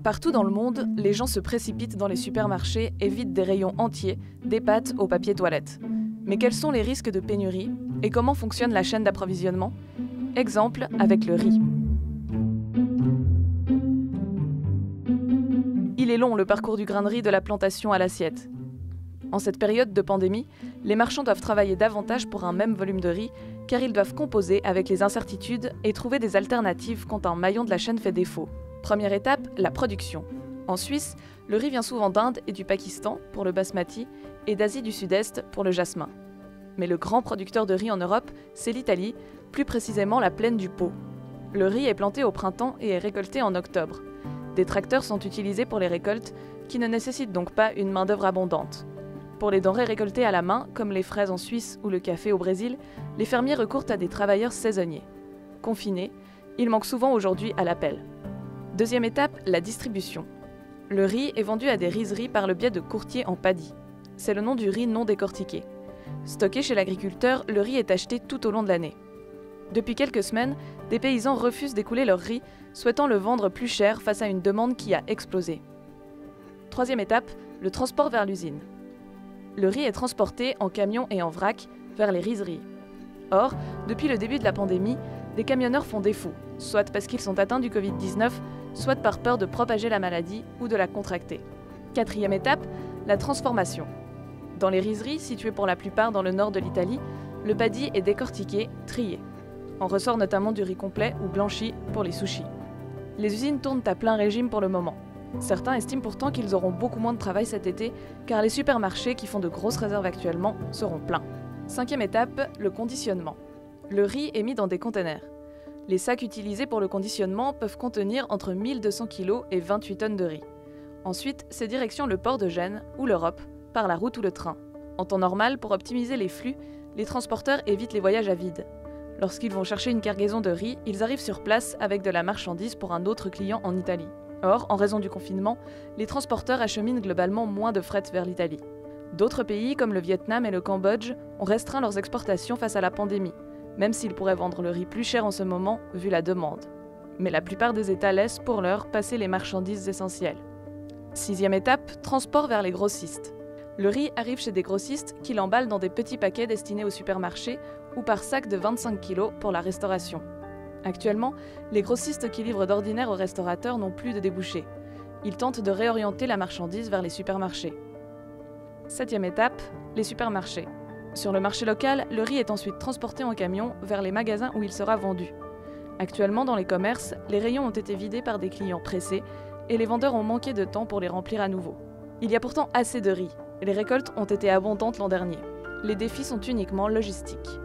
Partout dans le monde, les gens se précipitent dans les supermarchés et vident des rayons entiers, des pâtes au papier toilette. Mais quels sont les risques de pénurie et comment fonctionne la chaîne d'approvisionnement? Exemple avec le riz. Il est long le parcours du grain de riz de la plantation à l'assiette. En cette période de pandémie, les marchands doivent travailler davantage pour un même volume de riz car ils doivent composer avec les incertitudes et trouver des alternatives quand un maillon de la chaîne fait défaut. Première étape, la production. En Suisse, le riz vient souvent d'Inde et du Pakistan pour le basmati et d'Asie du Sud-Est pour le jasmin. Mais le grand producteur de riz en Europe, c'est l'Italie, plus précisément la plaine du Pô. Le riz est planté au printemps et est récolté en octobre. Des tracteurs sont utilisés pour les récoltes, qui ne nécessitent donc pas une main-d'œuvre abondante. Pour les denrées récoltées à la main, comme les fraises en Suisse ou le café au Brésil, les fermiers recourent à des travailleurs saisonniers. Confinés, ils manquent souvent aujourd'hui à l'appel. Deuxième étape, la distribution. Le riz est vendu à des rizeries par le biais de courtiers en paddy. C'est le nom du riz non décortiqué. Stocké chez l'agriculteur, le riz est acheté tout au long de l'année. Depuis quelques semaines, des paysans refusent d'écouler leur riz, souhaitant le vendre plus cher face à une demande qui a explosé. Troisième étape, le transport vers l'usine. Le riz est transporté en camion et en vrac vers les rizeries. Or, depuis le début de la pandémie, des camionneurs font défaut, soit parce qu'ils sont atteints du Covid-19, soit par peur de propager la maladie ou de la contracter. Quatrième étape, la transformation. Dans les rizeries, situées pour la plupart dans le nord de l'Italie, le paddy est décortiqué, trié. En ressort notamment du riz complet ou blanchi pour les sushis. Les usines tournent à plein régime pour le moment. Certains estiment pourtant qu'ils auront beaucoup moins de travail cet été, car les supermarchés qui font de grosses réserves actuellement seront pleins. Cinquième étape, le conditionnement. Le riz est mis dans des containers. Les sacs utilisés pour le conditionnement peuvent contenir entre 1200 kg et 28 tonnes de riz. Ensuite, c'est direction le port de Gênes ou l'Europe, par la route ou le train. En temps normal, pour optimiser les flux, les transporteurs évitent les voyages à vide. Lorsqu'ils vont chercher une cargaison de riz, ils arrivent sur place avec de la marchandise pour un autre client en Italie. Or, en raison du confinement, les transporteurs acheminent globalement moins de fret vers l'Italie. D'autres pays, comme le Vietnam et le Cambodge, ont restreint leurs exportations face à la pandémie, même s'ils pourraient vendre le riz plus cher en ce moment, vu la demande. Mais la plupart des États laissent, pour l'heure, passer les marchandises essentielles. Sixième étape, transport vers les grossistes. Le riz arrive chez des grossistes qui l'emballent dans des petits paquets destinés aux supermarchés ou par sac de 25 kg pour la restauration. Actuellement, les grossistes qui livrent d'ordinaire aux restaurateurs n'ont plus de débouchés. Ils tentent de réorienter la marchandise vers les supermarchés. Septième étape, les supermarchés. Sur le marché local, le riz est ensuite transporté en camion vers les magasins où il sera vendu. Actuellement, dans les commerces, les rayons ont été vidés par des clients pressés et les vendeurs ont manqué de temps pour les remplir à nouveau. Il y a pourtant assez de riz. Les récoltes ont été abondantes l'an dernier. Les défis sont uniquement logistiques.